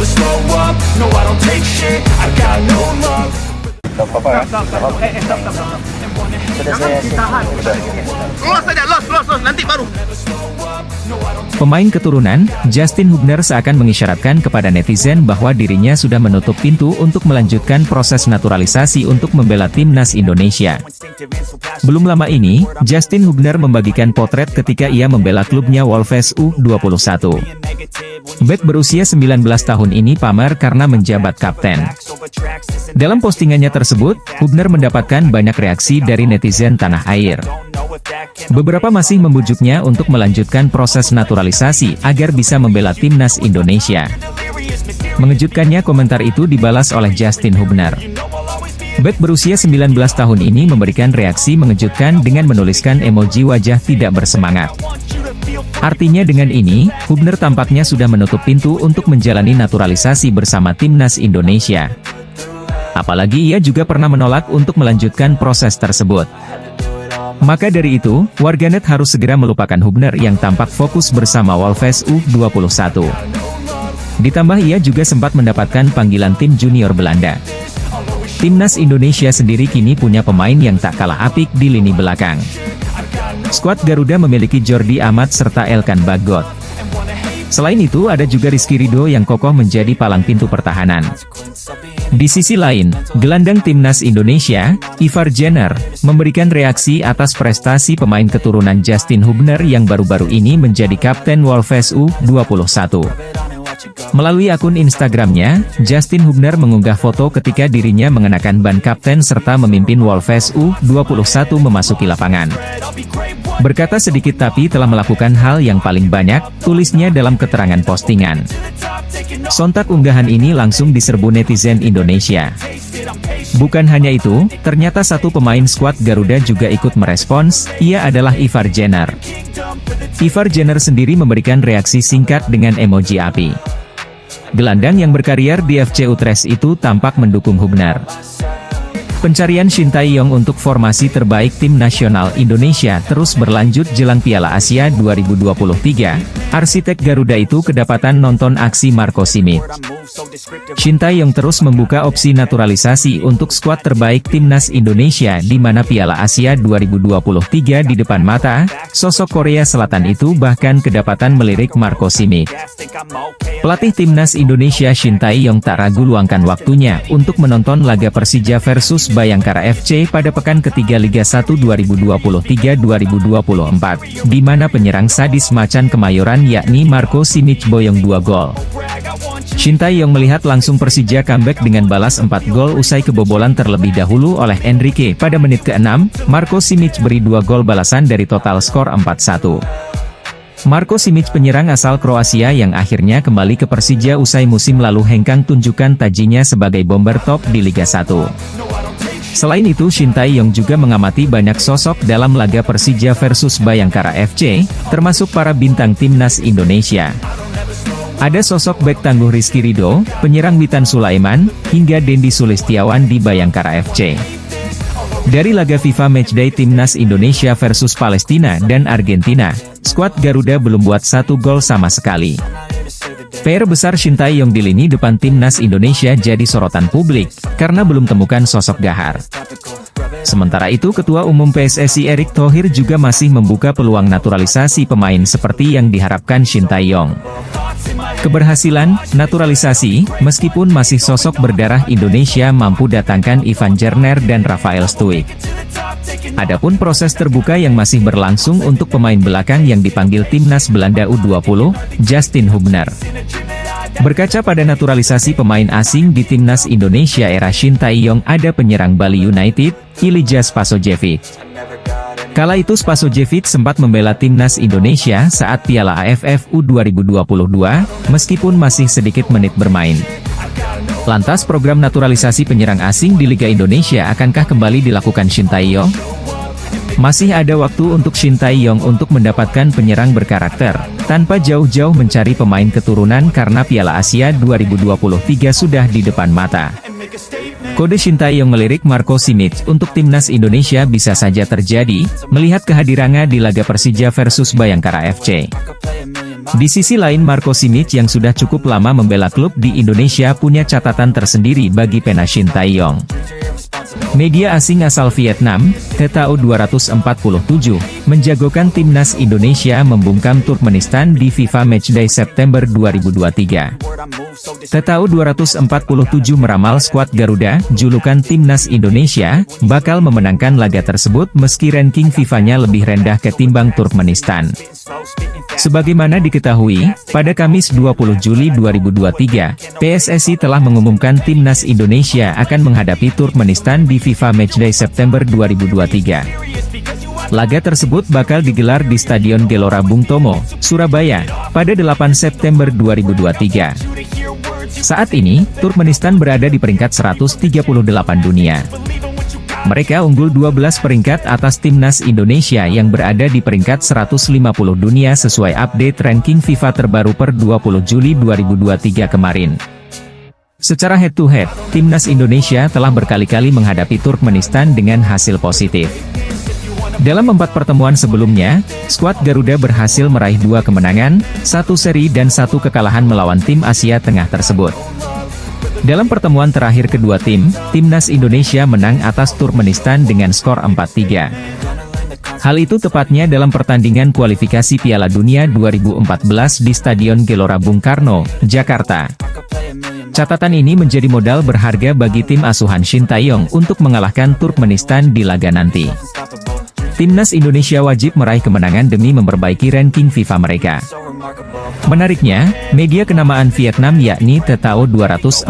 never slow up, no I don't take shit, I got no love. Stop, Papa ya. Stop. Sudah Jangan saya ditahan. Los saja, los, nanti baru. Pemain keturunan, Justin Hubner seakan mengisyaratkan kepada netizen bahwa dirinya sudah menutup pintu untuk melanjutkan proses naturalisasi untuk membela timnas Indonesia. Belum lama ini, Justin Hubner membagikan potret ketika ia membela klubnya Wolves U21. Bek berusia 19 tahun ini pamer karena menjabat kapten. Dalam postingannya tersebut, Hubner mendapatkan banyak reaksi dari netizen tanah air. Beberapa masih membujuknya untuk melanjutkan proses naturalisasi agar bisa membela timnas Indonesia. Mengejutkannya, komentar itu dibalas oleh Justin Hubner. Bek berusia 19 tahun ini memberikan reaksi mengejutkan dengan menuliskan emoji wajah tidak bersemangat. Artinya dengan ini, Hubner tampaknya sudah menutup pintu untuk menjalani naturalisasi bersama timnas Indonesia. Apalagi ia juga pernah menolak untuk melanjutkan proses tersebut. Maka dari itu, warganet harus segera melupakan Hubner yang tampak fokus bersama Wolves U21. Ditambah ia juga sempat mendapatkan panggilan tim junior Belanda. Timnas Indonesia sendiri kini punya pemain yang tak kalah apik di lini belakang. Skuad Garuda memiliki Jordi Amat serta Elkan Bagot. Selain itu ada juga Rizky Ridho yang kokoh menjadi palang pintu pertahanan. Di sisi lain, gelandang timnas Indonesia, Ivar Jenner, memberikan reaksi atas prestasi pemain keturunan Justin Hubner yang baru-baru ini menjadi kapten Wolves U21. Melalui akun Instagramnya, Justin Hubner mengunggah foto ketika dirinya mengenakan ban kapten serta memimpin Wolves U21 memasuki lapangan. Berkata sedikit tapi telah melakukan hal yang paling banyak, tulisnya dalam keterangan postingan. Sontak unggahan ini langsung diserbu netizen Indonesia. Bukan hanya itu, ternyata satu pemain skuad Garuda juga ikut merespons, ia adalah Ivar Jenner. Ivar Jenner sendiri memberikan reaksi singkat dengan emoji api. Gelandang yang berkarier di FC Utrecht itu tampak mendukung Hubner. Pencarian Shin Tae-yong untuk formasi terbaik tim nasional Indonesia terus berlanjut jelang Piala Asia 2023. Arsitek Garuda itu kedapatan nonton aksi Marco Simic. Shin Tae-yong terus membuka opsi naturalisasi untuk skuad terbaik timnas Indonesia di mana Piala Asia 2023 di depan mata. Sosok Korea Selatan itu bahkan kedapatan melirik Marco Simic. Pelatih timnas Indonesia Shin Tae-yong tak ragu luangkan waktunya untuk menonton laga Persija versus Bayangkara FC pada pekan ketiga Liga 1 2023-2024, di mana penyerang sadis macan Kemayoran yakni Marco Simic boyong 2 gol. Shin Tae-yong melihat langsung Persija comeback dengan balas 4 gol usai kebobolan terlebih dahulu oleh Enrique pada menit ke-6, Marco Simic beri 2 gol balasan dari total skor 4-1. Marco Simic penyerang asal Kroasia yang akhirnya kembali ke Persija usai musim lalu hengkang tunjukkan tajinya sebagai bomber top di Liga 1. Selain itu Shin Tae-yong juga mengamati banyak sosok dalam laga Persija versus Bayangkara FC, termasuk para bintang timnas Indonesia. Ada sosok bek tangguh Rizky Ridho, penyerang Witan Sulaiman, hingga Dendi Sulistiawan di Bayangkara FC. Dari laga FIFA Matchday Timnas Indonesia versus Palestina dan Argentina, skuad Garuda belum buat 1 gol sama sekali. PR besar Shin Tae-yong di lini depan timnas Indonesia jadi sorotan publik, karena belum temukan sosok gahar. Sementara itu Ketua Umum PSSI Erick Thohir juga masih membuka peluang naturalisasi pemain seperti yang diharapkan Shin Tae-yong. Keberhasilan naturalisasi, meskipun masih sosok berdarah Indonesia mampu datangkan Ivan Jerner dan Rafael Stuik. Adapun proses terbuka yang masih berlangsung untuk pemain belakang yang dipanggil timnas Belanda U20, Justin Hubner. Berkaca pada naturalisasi pemain asing di timnas Indonesia era Shin Tae-yong ada penyerang Bali United, Ilija Spasojevic. Kala itu Spasojevic sempat membela timnas Indonesia saat Piala AFF U2022, meskipun masih sedikit menit bermain. Lantas program naturalisasi penyerang asing di Liga Indonesia akankah kembali dilakukan Shin Tae-yong? Masih ada waktu untuk Shin Tae-yong untuk mendapatkan penyerang berkarakter, tanpa jauh-jauh mencari pemain keturunan karena Piala Asia 2023 sudah di depan mata. Kode Shin Tae-yong melirik Marco Simic untuk timnas Indonesia bisa saja terjadi, melihat kehadirannya di laga Persija versus Bayangkara FC. Di sisi lain Marco Simic yang sudah cukup lama membela klub di Indonesia punya catatan tersendiri bagi pena Shin Tae-yong. Media asing asal Vietnam, TTO 247, menjagokan timnas Indonesia membungkam Turkmenistan di FIFA Matchday September 2023. TTO 247 meramal skuad Garuda, julukan timnas Indonesia, bakal memenangkan laga tersebut meski ranking FIFA-nya lebih rendah ketimbang Turkmenistan. Sebagaimana diketahui, pada Kamis 20 Juli 2023, PSSI telah mengumumkan timnas Indonesia akan menghadapi Turkmenistan di FIFA Matchday September 2023. Laga tersebut bakal digelar di Stadion Gelora Bung Tomo, Surabaya, pada 8 September 2023. Saat ini, Turkmenistan berada di peringkat 138 dunia. Mereka unggul 12 peringkat atas timnas Indonesia yang berada di peringkat 150 dunia sesuai update ranking FIFA terbaru per 20 Juli 2023 kemarin. Secara head-to-head, timnas Indonesia telah berkali-kali menghadapi Turkmenistan dengan hasil positif. Dalam 4 pertemuan sebelumnya, skuad Garuda berhasil meraih 2 kemenangan, 1 seri dan 1 kekalahan melawan tim Asia Tengah tersebut. Dalam pertemuan terakhir kedua tim, timnas Indonesia menang atas Turkmenistan dengan skor 4-3. Hal itu tepatnya dalam pertandingan kualifikasi Piala Dunia 2014 di Stadion Gelora Bung Karno, Jakarta. Catatan ini menjadi modal berharga bagi tim asuhan Shin Tae-yong untuk mengalahkan Turkmenistan di laga nanti. Timnas Indonesia wajib meraih kemenangan demi memperbaiki ranking FIFA mereka. Menariknya, media kenamaan Vietnam yakni TTO 247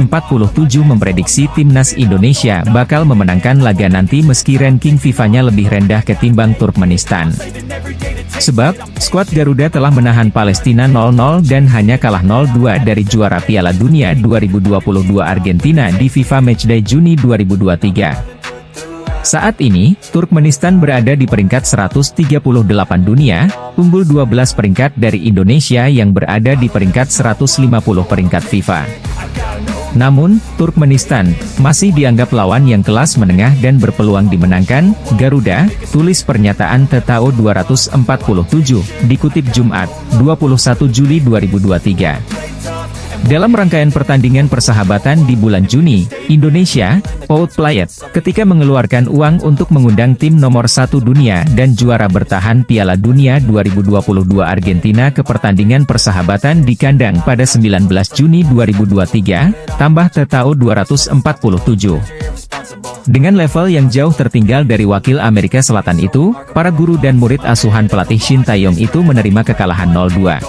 memprediksi timnas Indonesia bakal memenangkan laga nanti meski ranking FIFA-nya lebih rendah ketimbang Turkmenistan. Sebab, skuad Garuda telah menahan Palestina 0-0 dan hanya kalah 0-2 dari juara Piala Dunia 2022 Argentina di FIFA Matchday Juni 2023. Saat ini, Turkmenistan berada di peringkat 138 dunia, unggul 12 peringkat dari Indonesia yang berada di peringkat 150 peringkat FIFA. Namun, Turkmenistan masih dianggap lawan yang kelas menengah dan berpeluang dimenangkan. Garuda, tulis pernyataan TTO 247, dikutip Jumat, 21 Juli 2023. Dalam rangkaian pertandingan persahabatan di bulan Juni, Indonesia, outplayed, ketika mengeluarkan uang untuk mengundang tim nomor 1 dunia dan juara bertahan Piala Dunia 2022 Argentina ke pertandingan persahabatan di kandang pada 19 Juni 2023, tambah TTO 247. Dengan level yang jauh tertinggal dari wakil Amerika Selatan itu, para guru dan murid asuhan pelatih Shin Tae-yong itu menerima kekalahan 0-2.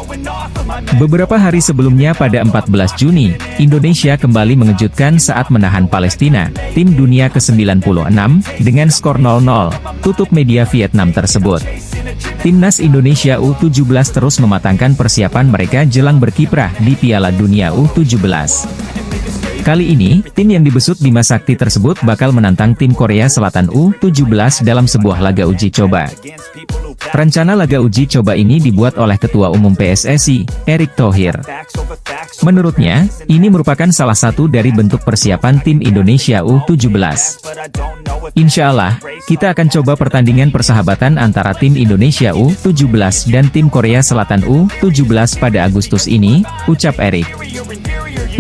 Beberapa hari sebelumnya pada 14 Juni, Indonesia kembali mengejutkan saat menahan Palestina, tim dunia ke-96, dengan skor 0-0, tutup media Vietnam tersebut. Timnas Indonesia U17 terus mematangkan persiapan mereka jelang berkiprah di Piala Dunia U17. Kali ini, tim yang dibesut Bima Sakti tersebut bakal menantang tim Korea Selatan U17 dalam sebuah laga uji coba. Rencana laga uji coba ini dibuat oleh Ketua Umum PSSI, Erick Thohir. Menurutnya, ini merupakan salah satu dari bentuk persiapan tim Indonesia U17. Insya Allah, kita akan coba pertandingan persahabatan antara tim Indonesia U17 dan tim Korea Selatan U17 pada Agustus ini, ucap Erick.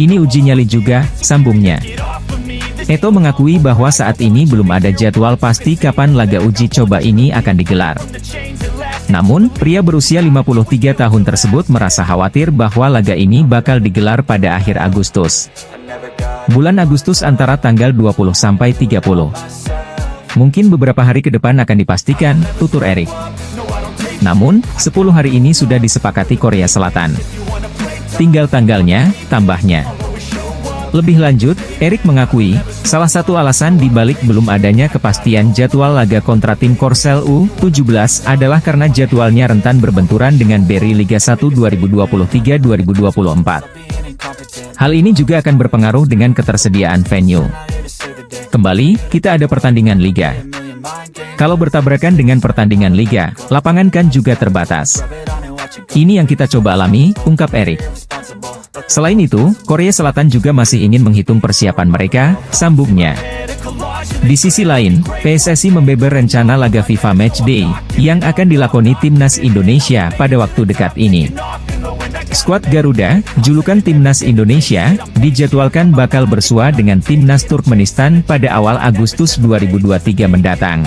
Ini uji nyali juga, sambungnya. Eto mengakui bahwa saat ini belum ada jadwal pasti kapan laga uji coba ini akan digelar. Namun, pria berusia 53 tahun tersebut merasa khawatir bahwa laga ini bakal digelar pada akhir Agustus. Bulan Agustus antara tanggal 20 sampai 30. Mungkin beberapa hari ke depan akan dipastikan, tutur Erick. Namun, 10 hari ini sudah disepakati Korea Selatan. Tinggal tanggalnya, tambahnya. Lebih lanjut, Erick mengakui, salah satu alasan dibalik belum adanya kepastian jadwal laga kontra tim Korsel U17 adalah karena jadwalnya rentan berbenturan dengan Beri Liga 1 2023-2024. Hal ini juga akan berpengaruh dengan ketersediaan venue. Kembali, kita ada pertandingan Liga. Kalau bertabrakan dengan pertandingan Liga, lapangan kan juga terbatas. Ini yang kita coba alami, ungkap Erick. Selain itu, Korea Selatan juga masih ingin menghitung persiapan mereka, sambungnya. Di sisi lain, PSSI membeber rencana laga FIFA Matchday, yang akan dilakoni timnas Indonesia pada waktu dekat ini. Skuad Garuda, julukan Timnas Indonesia, dijadwalkan bakal bersua dengan Timnas Turkmenistan pada awal Agustus 2023 mendatang.